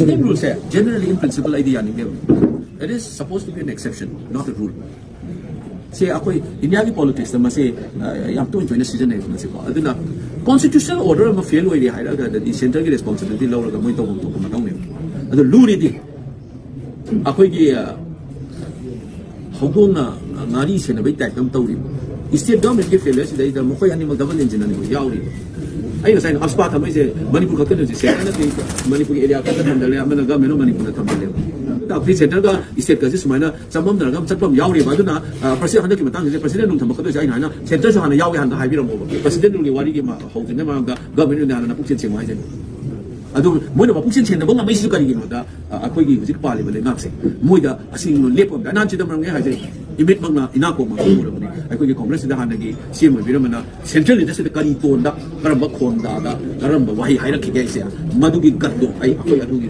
Same rule say generally in principle idea yani it is supposed to be an exception, not a rule. Say akoi India ki politics na mase yam to join season hai mase ko aduna constitutional order ma fail oi ri haira ga the center ki responsibility law ga moi to ma tong ne adu lu ri di akoi ki hogong na ngari se na bai tai kam tawri state government ki failure si dai da mo khoi ani ma double engine ani yaw ri ai na sai na aspa thamai se manipur ka kan se na ti manipur area ka kan dal ya ma na ga meno manipur na tham le ta pri center ga state ka si sumaina samam na ga chatpam yaw ri ba du na president handa ki matang se president nung tham ka do sai na na center so hana yaw ga handa hai bi ro mo president nung li wari ki ma ho tin ma ga government na na puk chen cheng mai se adu moi na puk chen chen na bang mai su ka ri ma da akoi gi hujik pa le ba le ngak se moi da asing no lep da nan chi da mang nge hai se imit mang na ina ko ma ko ro ne akoi gi congress da hana gi sim mo bi ro ma na central leader se ka ri ton da karam ba khon da da karam ba wahi hai ra ki ge se madu gi gat do ai akoi adu